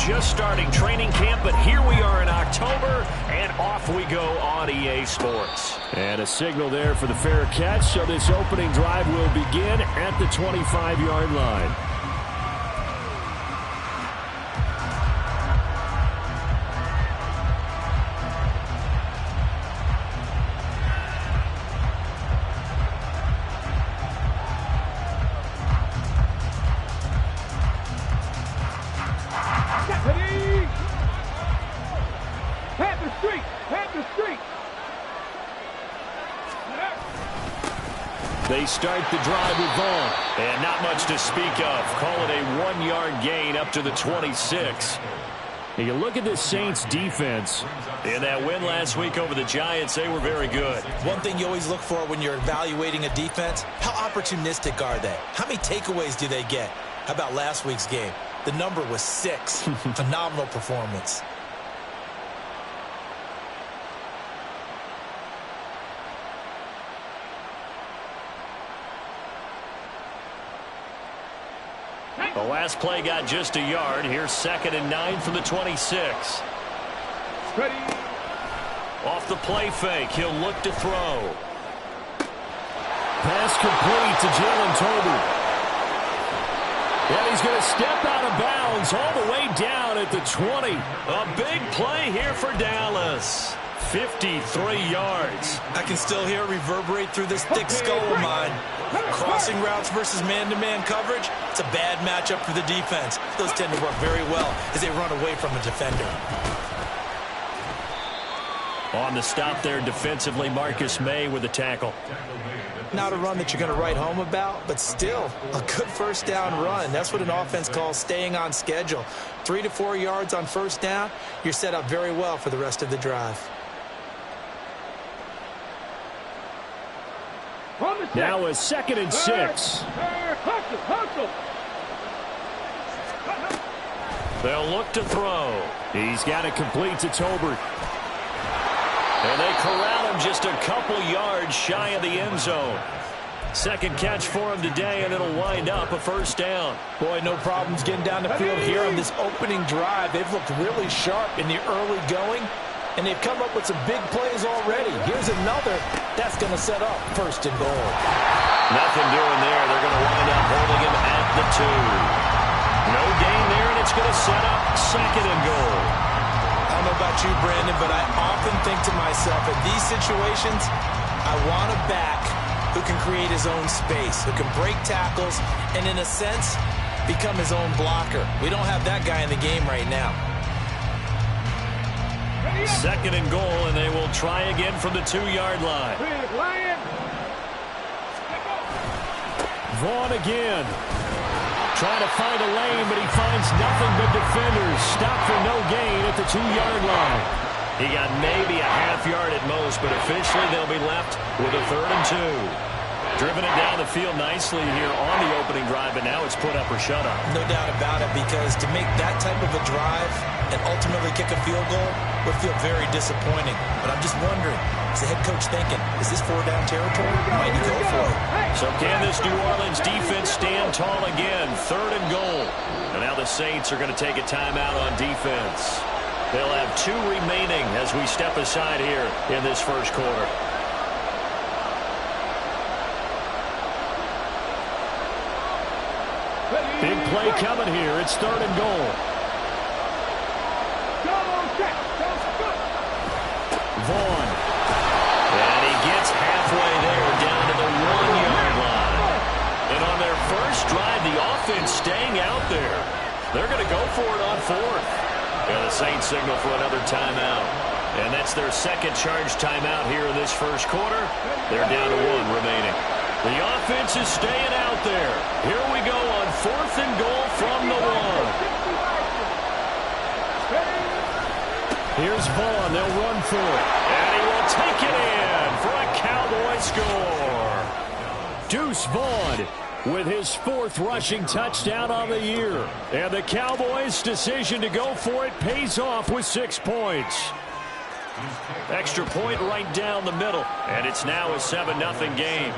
just starting training camp, but here we are in October, and off we go on EA Sports. And a signal there for the fair catch, so this opening drive will begin at the 25-yard line. They start the drive with Vaughn. And not much to speak of. Call it a 1-yard gain up to the 26. And you look at this Saints defense. In that win last week over the Giants, they were very good. One thing you always look for when you're evaluating a defense, how opportunistic are they? How many takeaways do they get? How about last week's game? The number was 6. Phenomenal performance. The last play got just a yard. Here's 2nd and 9 from the 26. Ready. Off the play fake. He'll look to throw. Pass complete to Jalen Tolbert. And he's going to step out of bounds all the way down at the 20. A big play here for Dallas. 53 yards. I can still hear it reverberate through this thick skull of mine. Crossing routes versus man-to-man coverage, it's a bad matchup for the defense. Those tend to work very well as they run away from a defender. On the stop there defensively, Marcus May with the tackle. Not a run that you're going to write home about, but still a good first down run. That's what an offense calls staying on schedule. 3 to 4 yards on first down, you're set up very well for the rest of the drive. Now a 2nd and 6. They'll look to throw. He's got it complete to Tolbert. And they corral him just a couple yards shy of the end zone. Second catch for him today, and it'll wind up a first down. Boy, no problems getting down the field here on this opening drive. They've looked really sharp in the early going, and they've come up with some big plays already. Here's another. That's going to set up 1st and goal. Nothing doing there. They're going to wind up holding him at the 2. No gain there, and it's going to set up 2nd and goal. I don't know about you, Brandon, but I often think to myself, in these situations, I want a back who can create his own space, who can break tackles, and in a sense, become his own blocker. We don't have that guy in the game right now. 2nd and goal, and they will try again from the 2-yard line. Vaughn again. Trying to find a lane, but he finds nothing but defenders. Stopped for no gain at the 2-yard line. He got maybe a half yard at most, but officially they'll be left with a 3rd and 2. Driven it down the field nicely here on the opening drive, but now it's put up or shut up. No doubt about it, because to make that type of a drive and ultimately kick a field goal would feel very disappointing. But I'm just wondering, is the head coach thinking, is this 4-down territory? Might he go for it? So can this New Orleans defense stand tall again? 3rd and goal. And now the Saints are going to take a timeout on defense. They'll have 2 remaining as we step aside here in this first quarter. Big play coming here. It's 3rd and goal. Vaughn. And he gets halfway there down to the 1-yard line. And on their first drive, the offense staying out there. They're going to go for it on 4th. And the Saints signal for another timeout. And that's their 2nd charge timeout here in this first quarter. They're down to 1 remaining. The offense is staying out there. Here we go on 4th and goal from the 1. Here's Vaughn. They'll run for it. And he will take it in for a Cowboy score. Deuce Vaughn with his 4th rushing touchdown on the year. And the Cowboys' decision to go for it pays off with 6 points. Extra point right down the middle. And it's now a 7-0 game.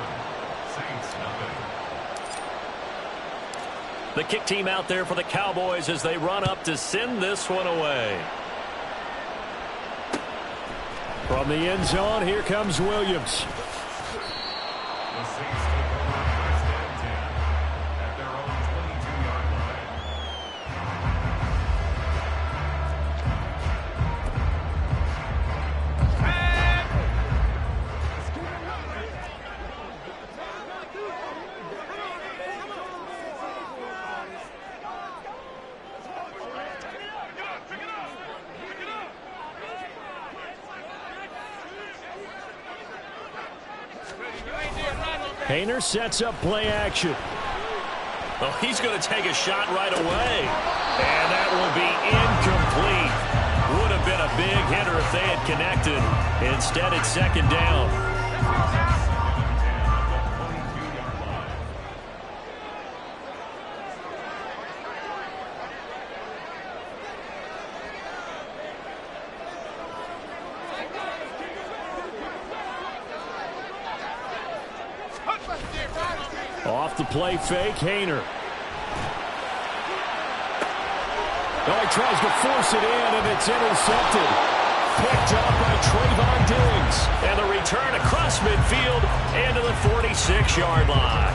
The kick team out there for the Cowboys as they run up to send this one away. From the end zone, here comes Williams. Haener sets up play action. Well, he's going to take a shot right away. And that will be incomplete. Would have been a big hitter if they had connected. Instead, it's second down. Off the play fake, Haener. Oh, he tries to force it in, and it's intercepted. Picked up by Trayvon Diggs. And the return across midfield into the 46-yard line.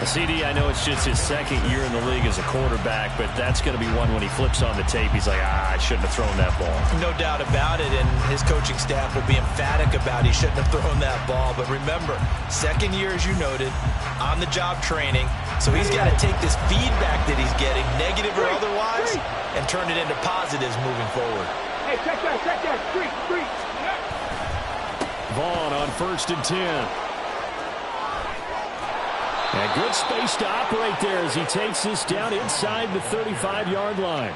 CD, I know it's just his second year in the league as a quarterback, but that's going to be one when he flips on the tape. He's like, I shouldn't have thrown that ball. No doubt about it, and his coaching staff will be emphatic about he shouldn't have thrown that ball. But remember, second year, as you noted, on-the-job training. So he's got to take this feedback that he's getting, negative or otherwise, and turn it into positives moving forward. Hey, check that, street. Vaughn on 1st and 10. And good space to operate there as he takes this down inside the 35-yard line.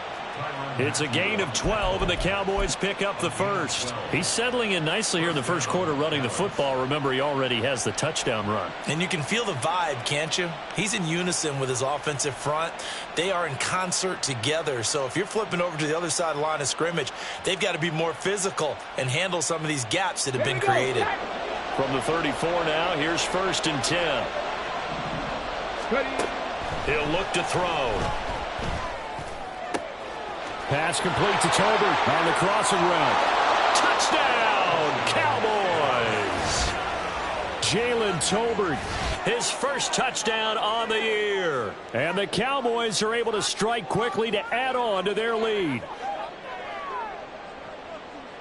It's a gain of 12, and the Cowboys pick up the first. He's settling in nicely here in the first quarter running the football. Remember, he already has the touchdown run. And you can feel the vibe, can't you? He's in unison with his offensive front. They are in concert together. So if you're flipping over to the other side of the line of scrimmage, they've got to be more physical and handle some of these gaps that have been created. From the 34 now, here's 1st and 10. He'll look to throw. Pass complete to Tolbert on the crossing route. Touchdown, Cowboys! Jalen Tolbert, his first touchdown on the year. And the Cowboys are able to strike quickly to add on to their lead.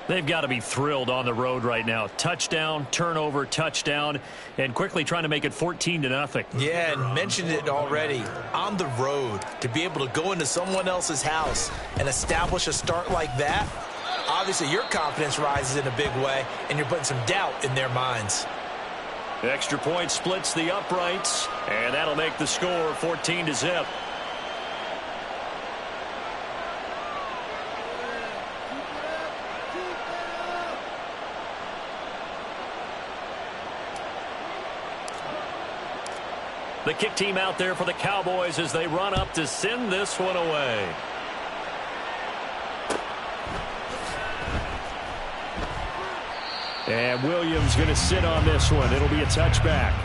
They've got to be thrilled on the road right now. Touchdown, turnover, touchdown, and quickly trying to make it 14-0. Yeah, and mentioned it already. On the road, to be able to go into someone else's house and establish a start like that, obviously your confidence rises in a big way, and you're putting some doubt in their minds. Extra point splits the uprights, and that'll make the score 14-0. The kick team out there for the Cowboys as they run up to send this one away. And Williams going to sit on this one. It'll be a touchback.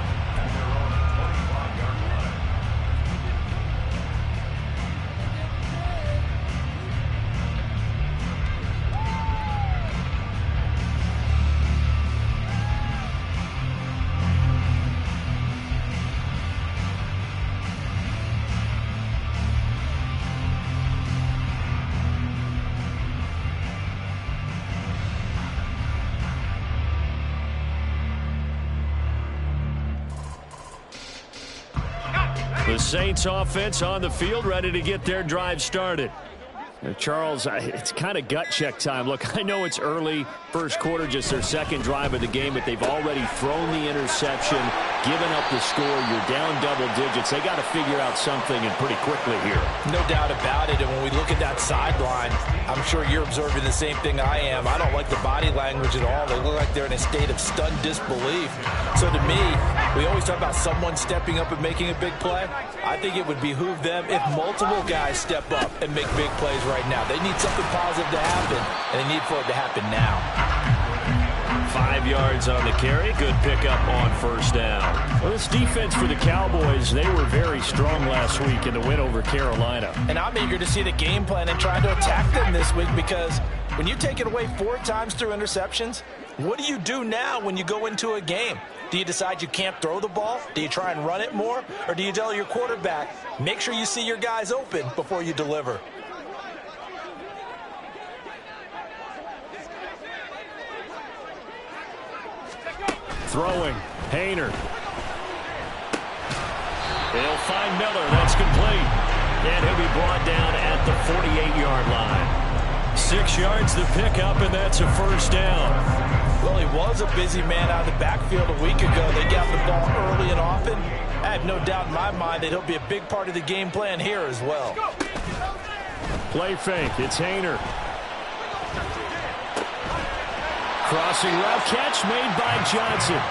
The Saints offense on the field, ready to get their drive started. Charles, it's kind of gut check time. Look, I know it's early, first quarter, just their second drive of the game, but they've already thrown the interception, given up the score. You're down double digits. They got to figure out something, and pretty quickly here. No doubt about it, and when we look at that sideline, I'm sure you're observing the same thing I am. I don't like the body language at all. They look like they're in a state of stunned disbelief. So to me, we always talk about someone stepping up and making a big play. I think it would behoove them if multiple guys step up and make big plays right now. They need something positive to happen, and they need for it to happen now. 5 yards on the carry. Good pickup on first down. Well, this defense for the Cowboys, they were very strong last week in the win over Carolina. And I'm eager to see the game plan and trying to attack them this week, because when you take it away 4 times through interceptions, what do you do now when you go into a game? Do you decide you can't throw the ball? Do you try and run it more? Or do you tell your quarterback, make sure you see your guys open before you deliver? Throwing, Haener. They'll find Miller. That's complete. And he'll be brought down at the 48-yard line. 6 yards to pick up, and that's a first down. Well, he was a busy man out of the backfield a week ago. They got the ball early and often. I have no doubt in my mind that he'll be a big part of the game plan here as well. Play fake. It's Haener. Crossing route catch made by Johnson.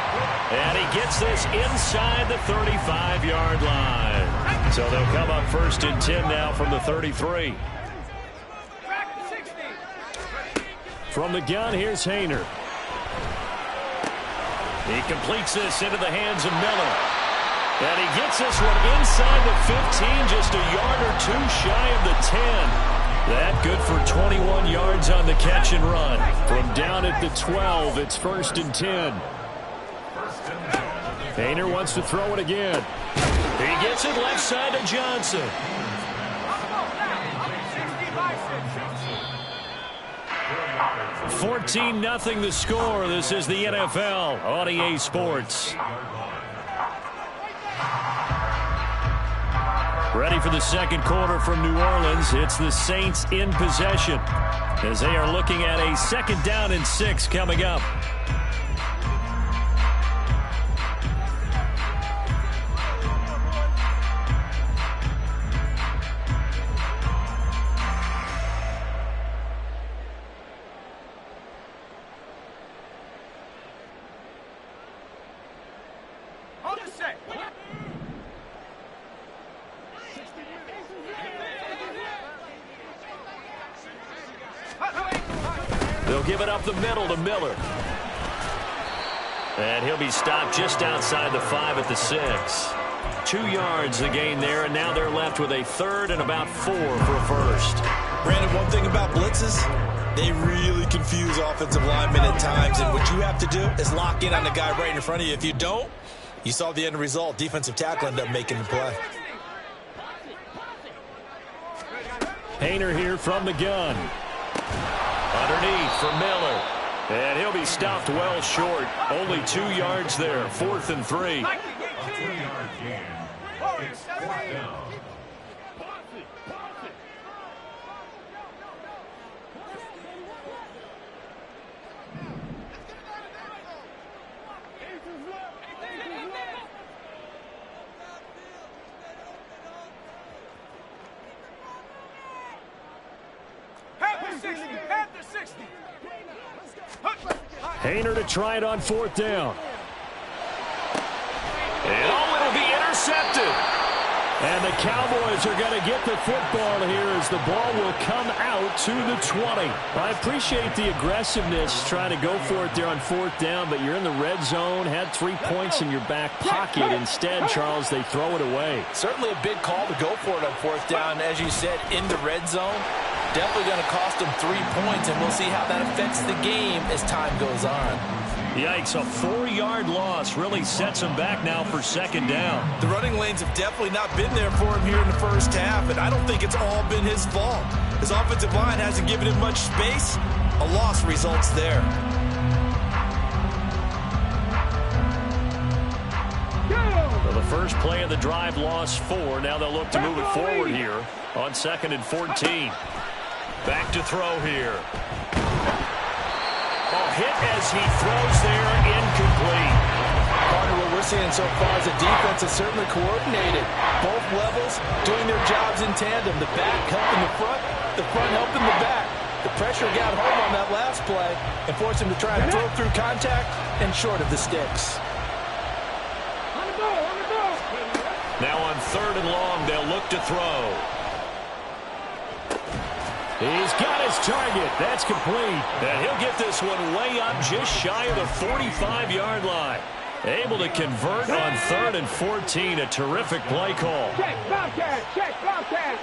And he gets this inside the 35-yard line. So they'll come up 1st and 10 now from the 33. From the gun, here's Haener. He completes this into the hands of Miller. And he gets this one inside the 15, just a yard or 2 shy of the 10. That good for 21 yards on the catch and run. From down at the 12, it's 1st and 10. Haener wants to throw it again. He gets it left side to Johnson. 14-0 the score. This is the NFL on EA Sports. Ready for the second quarter from New Orleans. It's the Saints in possession as they are looking at a 2nd down and 6 coming up. They'll give it up the middle to Miller. And he'll be stopped just outside the 5 at the 6. 2 yards the gain there, and now they're left with a 3rd and about 4 for a first. Brandon, one thing about blitzes, they really confuse offensive linemen at times, and what you have to do is lock in on the guy right in front of you. If you don't, you saw the end result. Defensive tackle ended up making the play. Haener here from the gun. Underneath for Miller. And he'll be stopped well short. Only 2 yards there. 4th and 3. Haener to try it on 4th down. And it'll be intercepted. And the Cowboys are going to get the football here as the ball will come out to the 20. I appreciate the aggressiveness trying to go for it there on 4th down, but you're in the red zone, had 3 points in your back pocket. Instead, Charles, they throw it away. Certainly a big call to go for it on 4th down. As you said, in the red zone. Definitely going to cost them 3 points, and we'll see how that affects the game as time goes on. Yikes, a 4-yard loss really sets him back now for 2nd down. The running lanes have definitely not been there for him here in the first half, and I don't think it's all been his fault. His offensive line hasn't given him much space. A loss results there. Well, the first play of the drive lost 4. Now they'll look to move it forward here on 2nd and 14. Back to throw here. Hit as he throws there, incomplete. Partner, what we're seeing so far is the defense is certainly coordinated. Both levels doing their jobs in tandem. The back helping the front helping the back. The pressure got home on that last play and forced him to try and throw through contact and short of the sticks. Now on 3rd and long, they'll look to throw. He's got his target. That's complete. And he'll get this one way up just shy of the 45-yard line. Able to convert on 3rd and 14. A terrific play call. Check, Bobcat, check, Bobcat.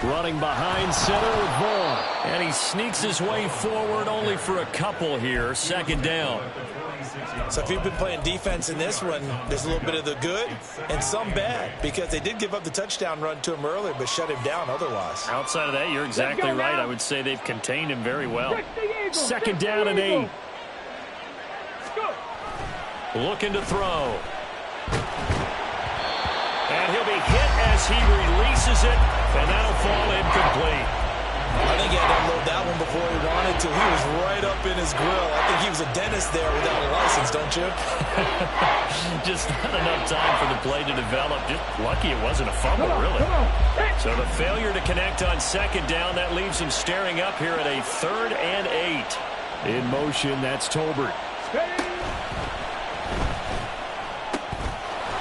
Running behind center with Vaughn. And he sneaks his way forward only for a couple here. 2nd down. So if you've been playing defense in this one, there's a little bit of the good and some bad, because they did give up the touchdown run to him earlier but shut him down otherwise. Outside of that, you're exactly right. I would say they've contained him very well. 2nd down and 8. Looking to throw. And he'll be hit as he releases it, and that'll fall incomplete. I think he had to unload that one before he wanted to. He was right up in his grill. I think he was a dentist there without a license, don't you? Just not enough time for the play to develop. Just lucky it wasn't a fumble, really. So the failure to connect on 2nd down, that leaves him staring up here at a 3rd and 8. In motion, that's Tolbert.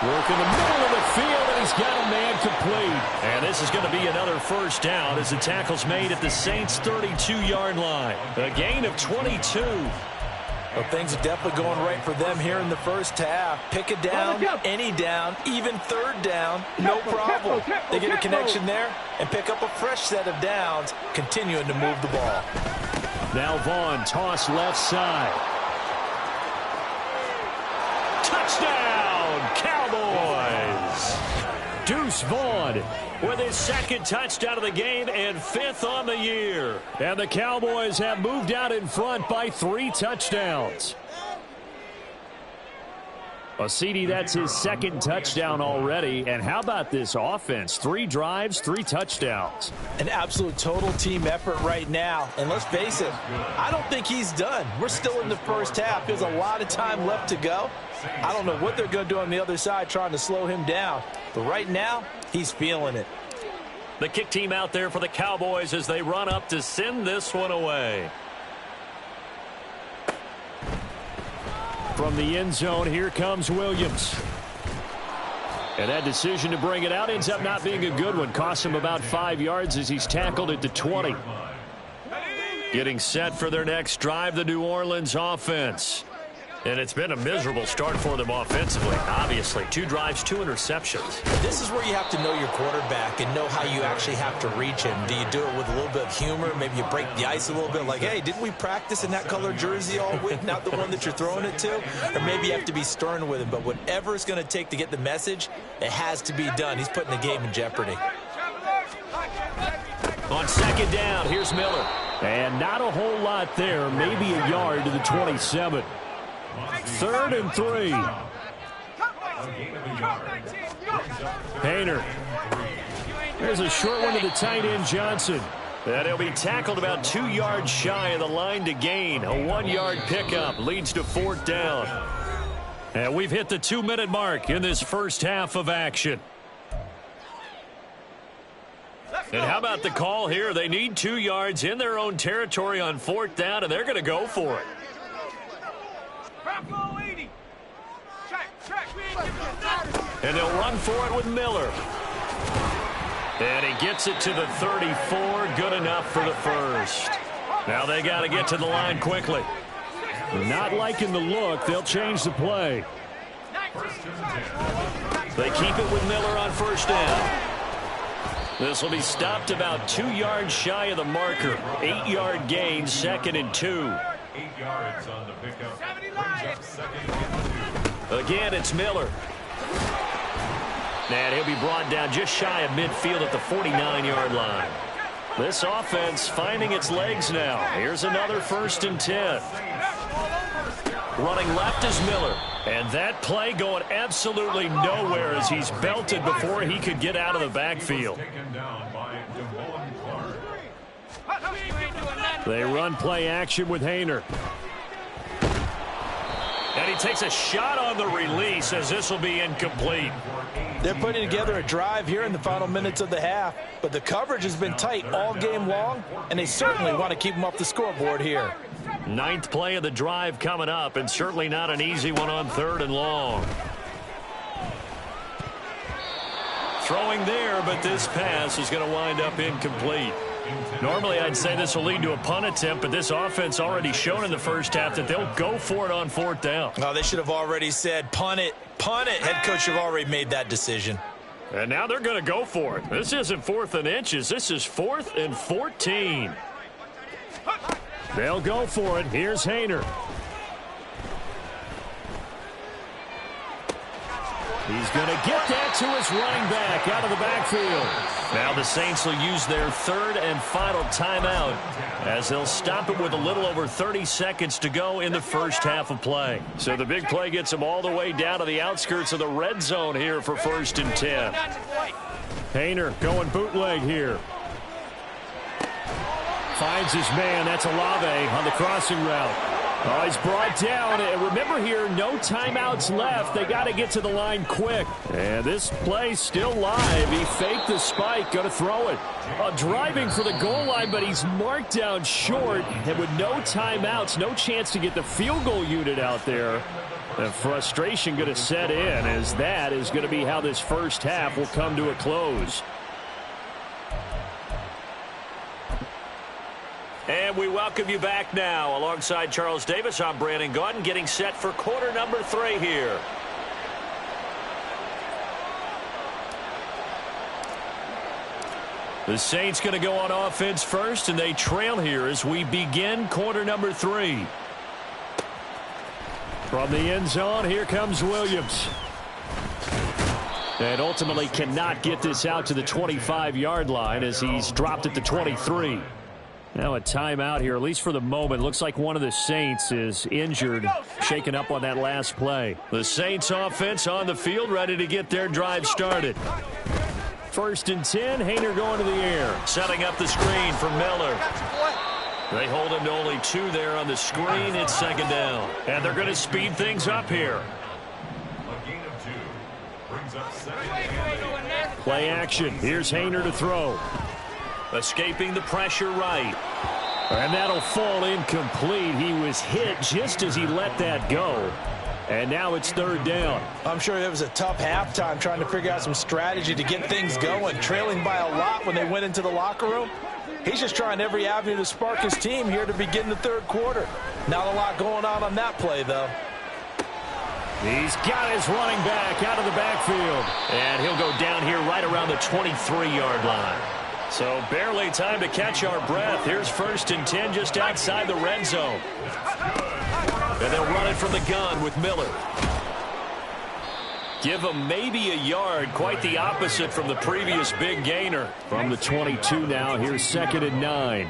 Work in the middle of the field, and he's got a man complete. And this is going to be another 1st down as the tackle's made at the Saints' 32-yard line. A gain of 22. Well, things are definitely going right for them here in the first half. Pick a down, any down, even 3rd down, no problem. They get a connection there and pick up a fresh set of downs, continuing to move the ball. Now Vaughn, toss left side. Touchdown, Cowboys! Deuce Vaughn With his 2nd touchdown of the game and 5th on the year. And the Cowboys have moved out in front by 3 touchdowns. Well, CD, that's his 2nd touchdown already. And how about this offense? 3 drives, 3 touchdowns. An absolute total team effort right now. And let's face it, I don't think he's done. We're still in the first half. There's a lot of time left to go. I don't know what they're going to do on the other side trying to slow him down. But right now, he's feeling it. The kick team out there for the Cowboys as they run up to send this one away. From the end zone, here comes Williams. And that decision to bring it out ends up not being a good one. Costs him about 5 yards as he's tackled at the 20. Getting set for their next drive, the New Orleans offense. And it's been a miserable start for them offensively, obviously. 2 drives, 2 interceptions. This is where you have to know your quarterback and know how you actually have to reach him. Do you do it with a little bit of humor? Maybe you break the ice a little bit like, hey, didn't we practice in that color jersey all week, not the one that you're throwing it to? Or maybe you have to be stern with him. But whatever it's going to take to get the message, it has to be done. He's putting the game in jeopardy. On 2nd down, here's Miller. And not a whole lot there, maybe a yard to the 27. 3rd and 3. Painter. There's a short one to the tight end, Johnson. And he'll be tackled about 2 yards shy of the line to gain. A 1-yard pickup leads to 4th down. And we've hit the 2-minute mark in this first half of action. And how about the call here? They need 2 yards in their own territory on 4th down, and they're going to go for it. And they'll run for it with Miller. And he gets it to the 34. Good enough for the first. Now they got to get to the line quickly. Not liking the look. They'll change the play. They keep it with Miller on 1st down. This will be stopped about 2 yards shy of the marker. 8-yard gain, 2nd and 2. 8 yards on the pickup. Brings up 2nd. Again, it's Miller. And he'll be brought down just shy of midfield at the 49-yard line. This offense finding its legs now. Here's another 1st and 10. Running left is Miller. And that play going absolutely nowhere as he's belted before he could get out of the backfield. They run play action with Haener. And he takes a shot on the release as this will be incomplete. They're putting together a drive here in the final minutes of the half, but the coverage has been tight all game long, and they certainly want to keep them off the scoreboard here. 9th play of the drive coming up, and certainly not an easy one on 3rd and long. Throwing there, but this pass is going to wind up incomplete. Normally, I'd say this will lead to a punt attempt, but this offense already shown in the first half that they'll go for it on 4th down. Oh, they should have already said, punt it, punt it. Head coach should have already made that decision. And now they're going to go for it. This isn't 4th and inches. This is 4th and 14. They'll go for it. Here's Haener. He's going to get that to his running back out of the backfield. Now the Saints will use their 3rd and final timeout as they'll stop it with a little over 30 seconds to go in the first half of play. So the big play gets them all the way down to the outskirts of the red zone here for 1st and 10. Haener going bootleg here. Finds his man. That's Olave on the crossing route. Oh, he's brought down. And remember here, no timeouts left. They got to get to the line quick. And this play's still live. He faked the spike. Going to throw it. Driving for the goal line, but he's marked down short. And with no timeouts, no chance to get the field goal unit out there. The frustration going to set in, as that is going to be how this first half will come to a close. And we welcome you back now. Alongside Charles Davis, I'm Brandon Gaudin, getting set for quarter number 3 here. The Saints going to go on offense first, and they trail here as we begin quarter number 3. From the end zone, here comes Williams. And ultimately cannot get this out to the 25-yard line as he's dropped at the 23. Now a timeout here, at least for the moment. Looks like one of the Saints is injured, shaken up on that last play. The Saints offense on the field, ready to get their drive started. 1st and 10, Haener going to the air. Setting up the screen for Miller. They hold him to only 2 there on the screen. It's 2nd down. And they're going to speed things up here. A gain of 2 brings up 2nd. Play action. Here's Haener to throw. Escaping the pressure right. And that'll fall incomplete. He was hit just as he let that go. And now it's 3rd down. I'm sure it was a tough halftime trying to figure out some strategy to get things going. Trailing by a lot when they went into the locker room. He's just trying every avenue to spark his team here to begin the 3rd quarter. Not a lot going on that play, though. He's got his running back out of the backfield. And he'll go down here right around the 23-yard line. So barely time to catch our breath. Here's 1st and 10 just outside the red zone. And they'll run it from the gun with Miller. Give him maybe a yard. Quite the opposite from the previous big gainer. From the 22 now, here's 2nd and 9.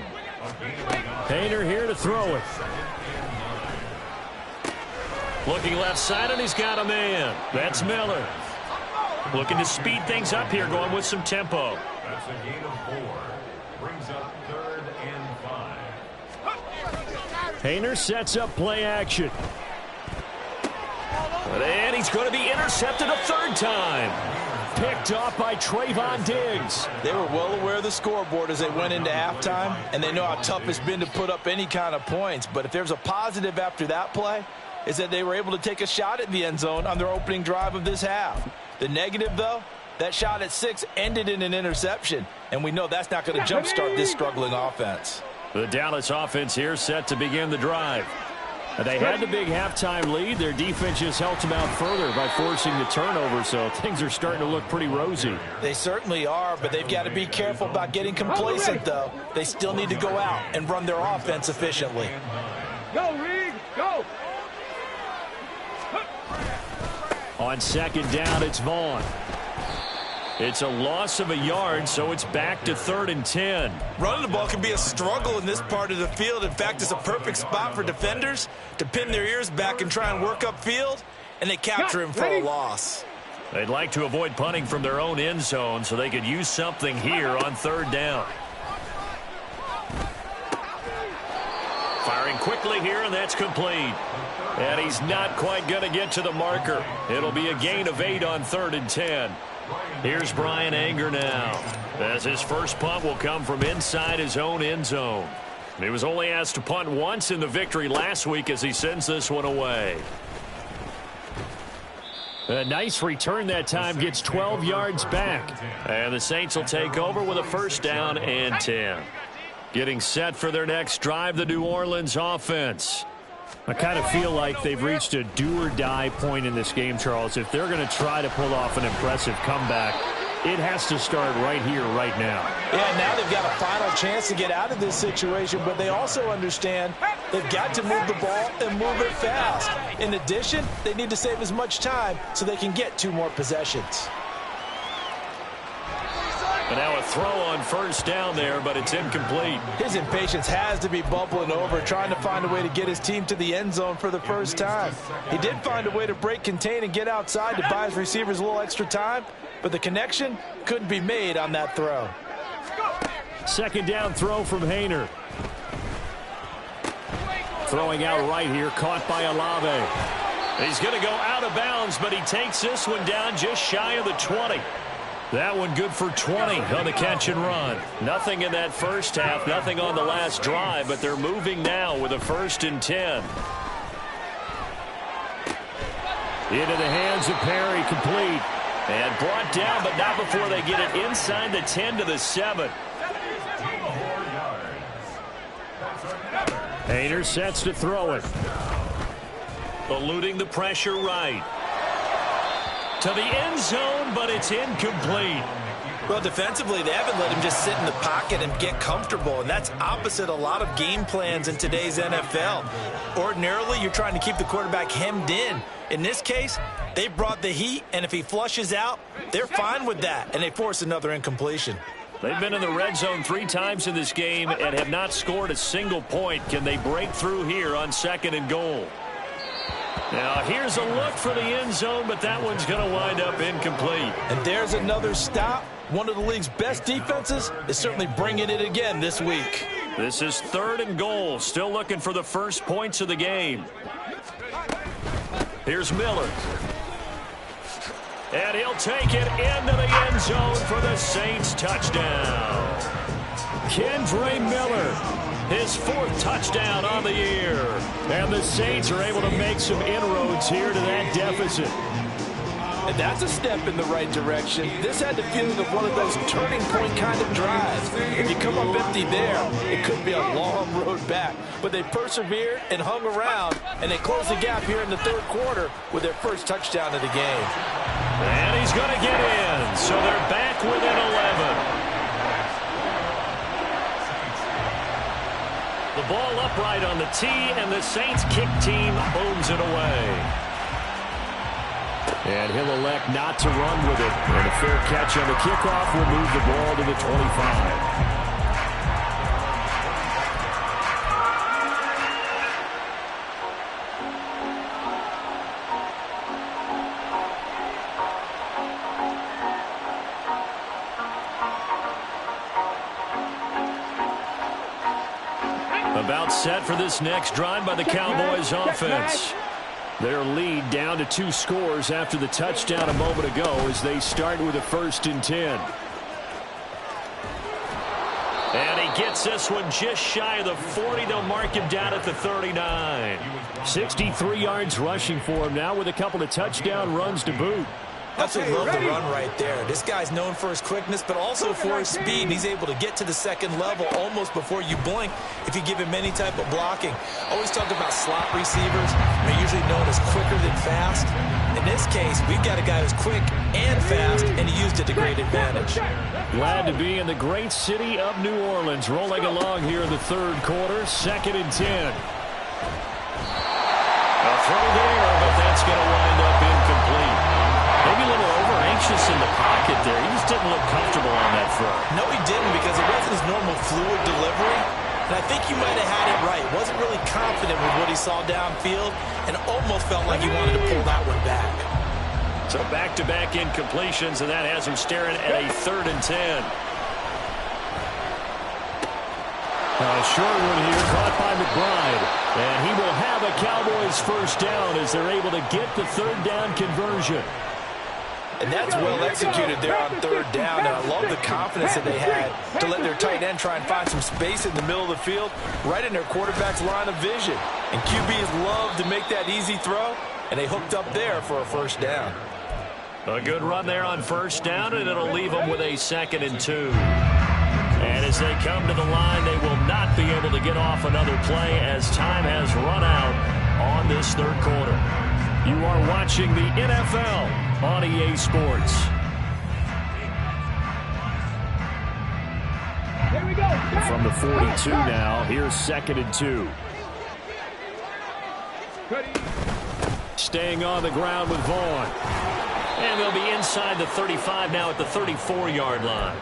Haener here to throw it. Looking left side, and he's got a man. That's Miller. Looking to speed things up here, going with some tempo. That's a gain of 4. Brings up 3rd and 5. Haener sets up play action. And he's going to be intercepted a 3rd time. Picked off by Trayvon Diggs. They were well aware of the scoreboard as they went into halftime, and they know how tough it's been to put up any kind of points. But if there's a positive after that play, is that they were able to take a shot at the end zone on their opening drive of this half. The negative, though, that shot at 6 ended in an interception, and we know that's not going to jumpstart this struggling offense. The Dallas offense here set to begin the drive. They had the big halftime lead. Their defense just helped them out further by forcing the turnover, so things are starting to look pretty rosy. They certainly are, but they've got to be careful about getting complacent, though. They still need to go out and run their offense efficiently. Go, Reed, go! On 2nd down, it's Vaughn. It's a loss of a yard, so it's back to 3rd and 10. Running the ball can be a struggle in this part of the field. In fact, it's a perfect spot for defenders to pin their ears back and try and work upfield, and they capture him for a loss. They'd like to avoid punting from their own end zone so they could use something here on 3rd down. Firing quickly here, and that's complete. And he's not quite going to get to the marker. It'll be a gain of 8 on 3rd and 10. Here's Bryan Anger now, as his first punt will come from inside his own end zone. He was only asked to punt once in the victory last week as he sends this one away. A nice return that time, gets 12 yards back. And the Saints will take over with a first down and 10. Getting set for their next drive, the New Orleans offense. I kind of feel like they've reached a do-or-die point in this game, Charles. If they're going to try to pull off an impressive comeback, it has to start right here, right now. Yeah, now they've got a final chance to get out of this situation, but they also understand they've got to move the ball and move it fast. In addition, they need to save as much time so they can get 2 more possessions. And now a throw on first down there, but it's incomplete. His impatience has to be bubbling over, trying to find a way to get his team to the end zone for the first time. He did find a way to break contain and get outside to buy his receivers a little extra time, but the connection couldn't be made on that throw. Second down throw from Haener. Throwing out right here, caught by Olave. He's going to go out of bounds, but he takes this one down just shy of the 20. That one good for 20 on the catch and run. Nothing in that first half, nothing on the last drive, but they're moving now with a 1st and 10. Into the hands of Perry, complete. And brought down, but not before they get it inside the 10 to the 7. Haener sets to throw it. Eluding the pressure right. To the end zone, but it's incomplete. Well, defensively, they haven't let him just sit in the pocket and get comfortable, and that's opposite a lot of game plans in today's NFL. Ordinarily, you're trying to keep the quarterback hemmed in. In this case, they brought the heat, and if he flushes out, they're fine with that, and they force another incompletion. They've been in the red zone 3 times in this game and have not scored a single point. Can they break through here on 2nd and goal? Now, here's a look for the end zone, but that one's going to wind up incomplete. And there's another stop. One of the league's best defenses is certainly bringing it again this week. This is 3rd and goal. Still looking for the first points of the game. Here's Miller. And he'll take it into the end zone for the Saints touchdown. Kendre Miller, his 4th touchdown on the year. And the Saints are able to make some inroads here to that deficit. And that's a step in the right direction. This had the feeling of one of those turning point kind of drives. If you come up empty there, it could be a long road back. But they persevered and hung around, and they closed the gap here in the 3rd quarter with their first touchdown of the game. And he's going to get in, so they're back within 11. The ball upright on the tee, and the Saints kick team booms it away. And he'll elect not to run with it. And a fair catch on the kickoff will move the ball to the 25. About set for this next drive by the Cowboys offense. Their lead down to 2 scores after the touchdown a moment ago as they start with a 1st and 10. And he gets this one just shy of the 40. They'll mark him down at the 39. 63 yards rushing for him now with a couple of touchdown runs to boot. Absolutely love the run right there. This guy's known for his quickness, but also for his speed. And he's able to get to the 2nd level almost before you blink if you give him any type of blocking. Always talk about slot receivers. They're usually known as quicker than fast. In this case, we've got a guy who's quick and fast, and he used it to great advantage. Glad to be in the great city of New Orleans, rolling along here in the 3rd quarter, 2nd and 10. A throw there, but that's going to wind up incomplete. Maybe a little over-anxious in the pocket there. He just didn't look comfortable on that throw. No, he didn't, because it wasn't his normal fluid delivery. And I think you might have had it right. Wasn't really confident with what he saw downfield and almost felt like he wanted to pull that one back. So back-to-back incompletions, and that has him staring at a 3rd and 10. A short one here, caught by McBride. And he will have a Cowboys first down as they're able to get the 3rd down conversion. And that's well executed there on 3rd down. And I love the confidence that they had to let their tight end try and find some space in the middle of the field, right in their quarterback's line of vision. And QBs love to make that easy throw, and they hooked up there for a first down. A good run there on first down, and it'll leave them with a 2nd and 2. And as they come to the line, they will not be able to get off another play as time has run out on this third quarter. You are watching the NFL on EA Sports. Here we go. From the 42 now, here's 2nd and 2. Staying on the ground with Vaughn. And they'll be inside the 35 now at the 34-yard line.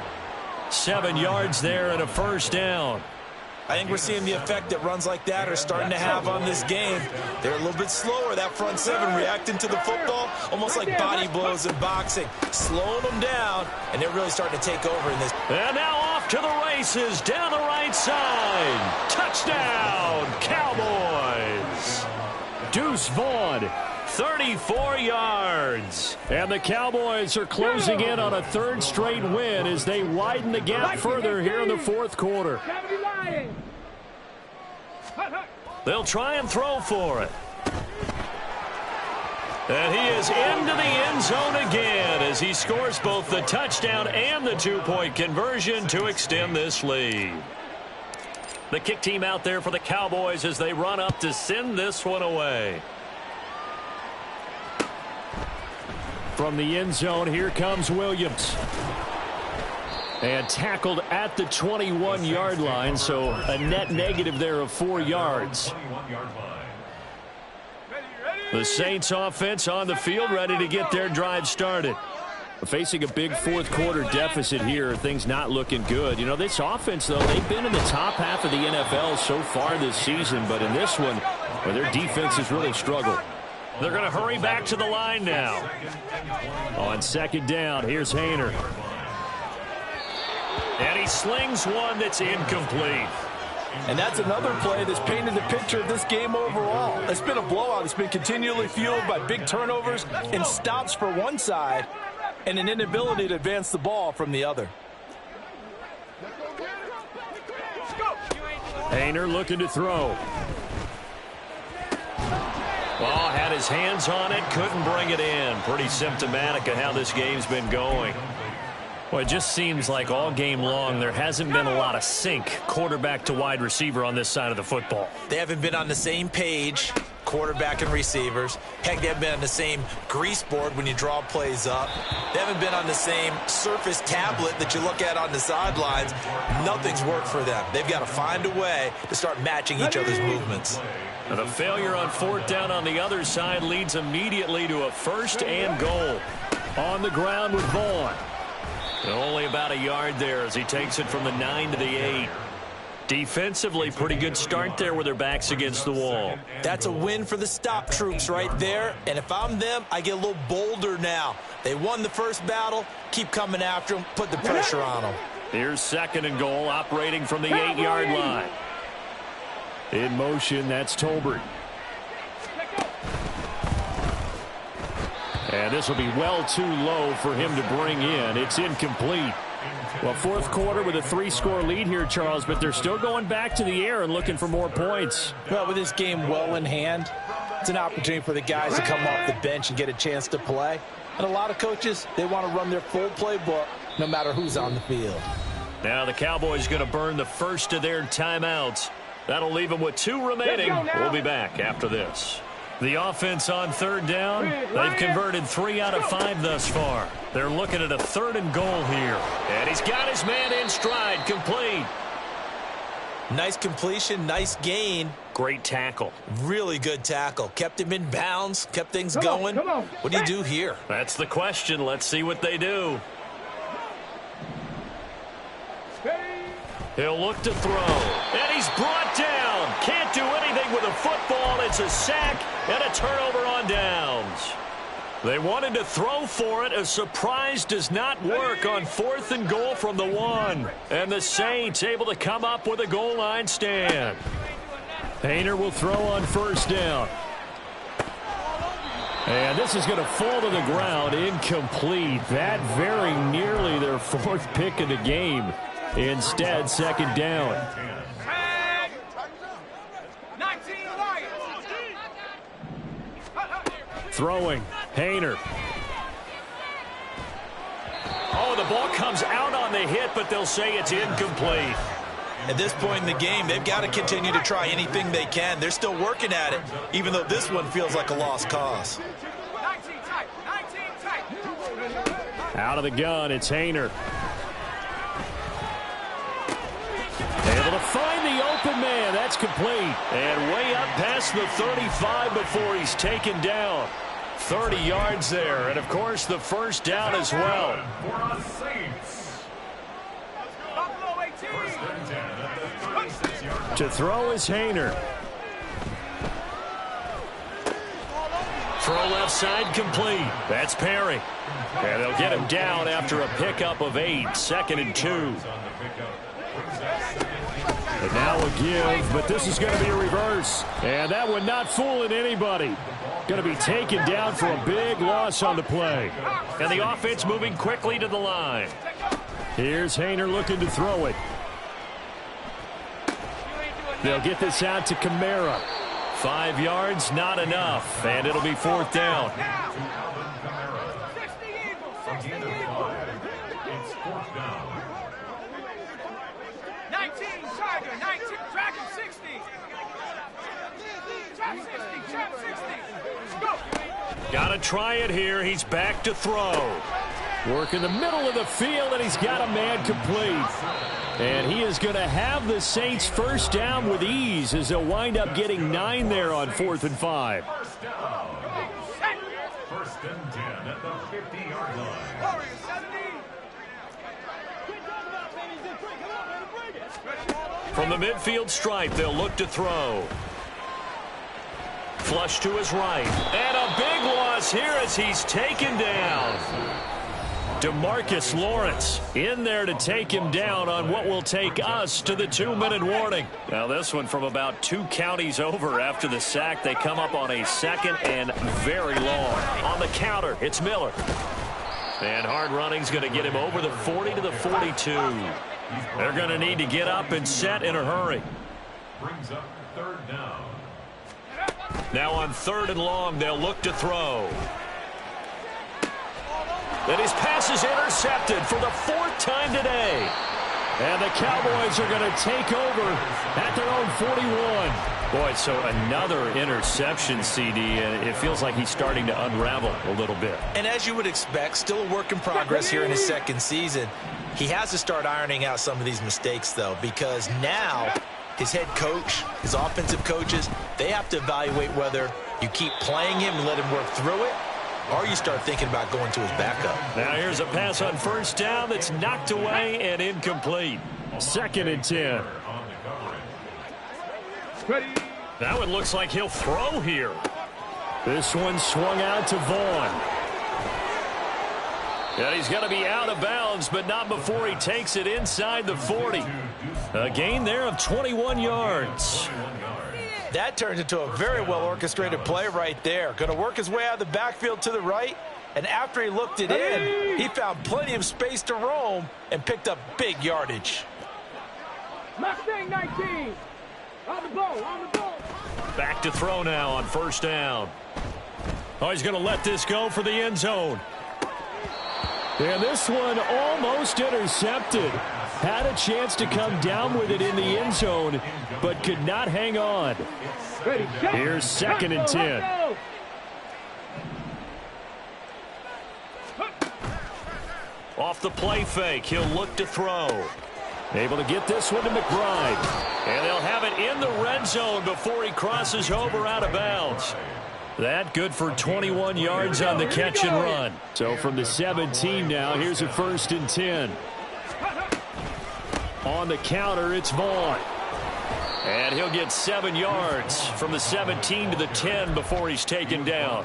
7 yards there and a first down. I think we're seeing the effect that runs like that are starting to have on this game. They're a little bit slower, that front seven, reacting to the football, almost like body blows in boxing, slowing them down, and they're really starting to take over in this. And now off to the races, down the right side. Touchdown, Cowboys. Deuce Vaughn, 34 yards. And the Cowboys are closing in on a 3rd straight win as they widen the gap further here in the 4th quarter. They'll try and throw for it. And he is into the end zone again as he scores both the touchdown and the 2-point conversion to extend this lead. The kick team out there for the Cowboys as they run up to send this one away. From the end zone, here comes Williams. And tackled at the 21-yard line, so a net negative there of 4 yards. The Saints offense on the field, ready to get their drive started. Facing a big 4th quarter deficit here, things not looking good. You know, this offense, though, they've been in the top half of the NFL so far this season, but in this one, well, their defense has really struggled. They're going to hurry back to the line now. On 2nd down, here's Haener. And he slings one that's incomplete. And that's another play that's painted the picture of this game overall. It's been a blowout. It's been continually fueled by big turnovers and stops for one side and an inability to advance the ball from the other. Haener looking to throw. Ball had his hands on it, couldn't bring it in. Pretty symptomatic of how this game's been going. Well, it just seems like all game long there hasn't been a lot of sync quarterback to wide receiver on this side of the football. They haven't been on the same page, quarterback and receivers. Heck, they haven't been on the same grease board when you draw plays up. They haven't been on the same surface tablet that you look at on the sidelines. Nothing's worked for them. They've got to find a way to start matching each other's movements. And a failure on 4th down on the other side leads immediately to a 1st and goal. On the ground with Vaughn. And only about a yard there as he takes it from the 9 to the 8. Defensively, pretty good start there with their backs against the wall. That's a win for the stop troops right there. And if I'm them, I get a little bolder now. They won the first battle. Keep coming after them. Put the pressure on them. Here's 2nd and goal, operating from the 8-yard line. In motion, that's Tolbert. And this will be well too low for him to bring in. It's incomplete. Well, 4th quarter with a 3-score lead here, Charles, but they're still going back to the air and looking for more points. Well, with this game well in hand, it's an opportunity for the guys to come off the bench and get a chance to play. And a lot of coaches, they want to run their full playbook no matter who's on the field. Now the Cowboys going to burn the first of their timeouts. That'll leave them with 2 remaining. We'll be back after this. The offense on 3rd down, they've converted 3 out of 5 thus far. They're looking at a 3rd and goal here. And he's got his man in stride, complete. Nice completion, nice gain. Great tackle. Really good tackle. Kept him in bounds, kept things going. What do you do here? That's the question. Let's see what they do. He'll look to throw. And he's brought down. Can't do anything with a football. It's a sack and a turnover on downs. They wanted to throw for it. A surprise does not work on 4th and goal from the 1. And the Saints able to come up with a goal line stand. Haener will throw on 1st down. And this is going to fall to the ground. Incomplete. That very nearly their 4th pick of the game. Instead, 2nd down. Throwing. Haener. the ball comes out on the hit, but they'll say it's incomplete. At this point in the game, they've got to continue to try anything they can. They're still working at it, even though this one feels like a lost cause. Out of the gun, it's Haener. Able to find the open man. That's complete. And way up past the 35 before he's taken down. 30 yards there. And, of course, the first down as well. To throw is Haener. Throw left side complete. That's Perry. And they'll get him down after a pickup of 8. 2nd and 2. And now a give, but this is going to be a reverse. And that one not fooling anybody. Going to be taken down for a big loss on the play. And the offense moving quickly to the line. Here's Haener looking to throw it. They'll get this out to Kamara. 5 yards, not enough. And it'll be 4th down. Got to try it here. He's back to throw. Work in the middle of the field, and he's got a man complete. And he is going to have the Saints first down with ease as they'll wind up getting 9 there on 4th and 5. First and 10 at the 50-yard line. From the midfield stripe, they'll look to throw. Flush to his right. And a big loss here as he's taken down. DeMarcus Lawrence in there to take him down on what will take us to the 2-minute warning. Now this one from about 2 counties over after the sack. They come up on a 2nd and very long. On the counter, it's Miller. And hard running's going to get him over the 40 to the 42. They're going to need to get up and set in a hurry. Brings up 3rd down. Now on 3rd and long, they'll look to throw. And his pass is intercepted for the 4th time today. And the Cowboys are going to take over at their own 41. Boy, so another interception, CD, and it feels like he's starting to unravel a little bit. And as you would expect, still a work in progress here in his 2nd season. He has to start ironing out some of these mistakes, though, because now his head coach, his offensive coaches, they have to evaluate whether you keep playing him and let him work through it, or you start thinking about going to his backup. Now here's a pass on 1st down that's knocked away and incomplete. 2nd and 10. That one looks like he'll throw here. This one swung out to Vaughn. And he's going to be out of bounds, but not before he takes it inside the 40. A gain there of 21 yards. That turns into a very well-orchestrated play right there. Going to work his way out of the backfield to the right, and after he looked it in, he found plenty of space to roam and picked up big yardage. Mustang 19. On the ball, on the ball. Back to throw now on 1st down. Oh, he's going to let this go for the end zone. And this one almost intercepted. Had a chance to come down with it in the end zone, but could not hang on. Here's 2nd and 10. Off the play fake, he'll look to throw. Able to get this one to McBride. And they'll have it in the red zone before he crosses over out of bounds. That good for 21 yards on the catch and run. So from the 17 now, here's a 1st and 10. On the counter, it's Vaughn. And he'll get 7 yards from the 17 to the 10 before he's taken down.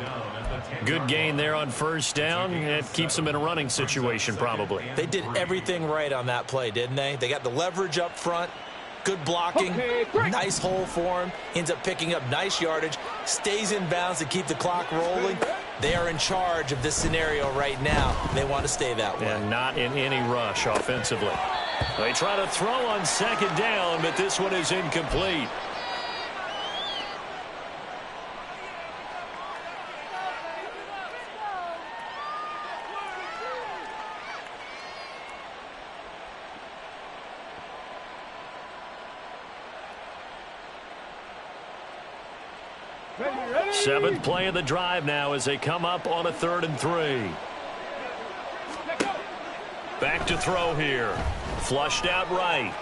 Good gain there on 1st down. It keeps them in a running situation probably. They did everything right on that play, didn't they? They got the leverage up front, good blocking, nice hole for him, ends up picking up nice yardage, stays in bounds to keep the clock rolling. They are in charge of this scenario right now. They want to stay that way. And not in any rush offensively. They try to throw on 2nd down, but this one is incomplete. Seventh play of the drive now as they come up on a 3rd and 3. Back to throw here. Flushed out right.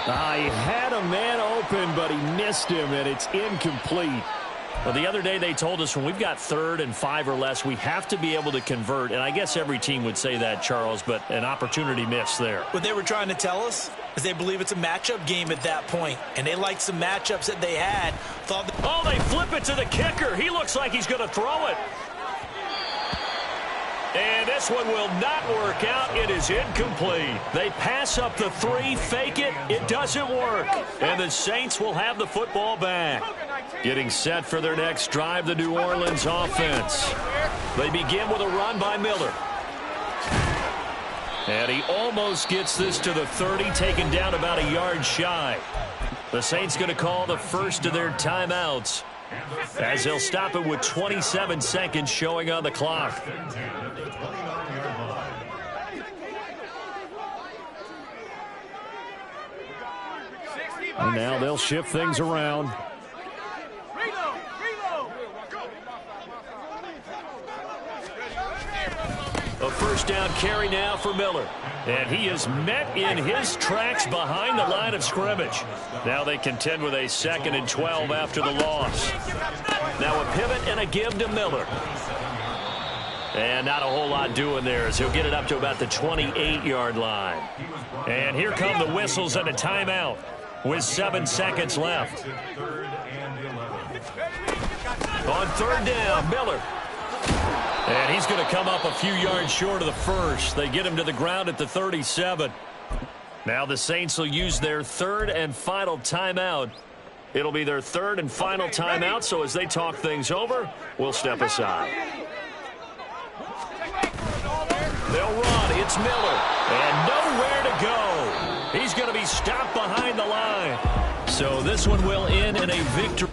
He had a man open, but he missed him, and it's incomplete. Well, the other day they told us when we've got 3rd and 5 or less, we have to be able to convert. And I guess every team would say that, Charles, but an opportunity missed there. What they were trying to tell us is they believe it's a matchup game at that point, and they liked some matchups that they had. Oh, they flip it to the kicker. He looks like he's going to throw it. And this one will not work out. It is incomplete. They pass up the 3, fake it. It doesn't work. And the Saints will have the football back. Getting set for their next drive, the New Orleans offense. They begin with a run by Miller. And he almost gets this to the 30, taken down about a yard shy. The Saints going to call the first of their timeouts, as they'll stop it with 27 seconds showing on the clock. And now they'll shift things around. A first down carry now for Miller. And he is met in his tracks behind the line of scrimmage. Now they contend with a 2nd and 12 after the loss. Now a pivot and a give to Miller. And not a whole lot doing there as he'll get it up to about the 28-yard line. And here come the whistles and a timeout with 7 seconds left. On 3rd down, Miller. And he's going to come up a few yards short of the first. They get him to the ground at the 37. Now the Saints will use their 3rd and final timeout. It'll be their 3rd and final timeout, so as they talk things over, we'll step aside. They'll run. It's Miller. And nowhere to go. He's going to be stopped behind the line. So this one will end in a victory.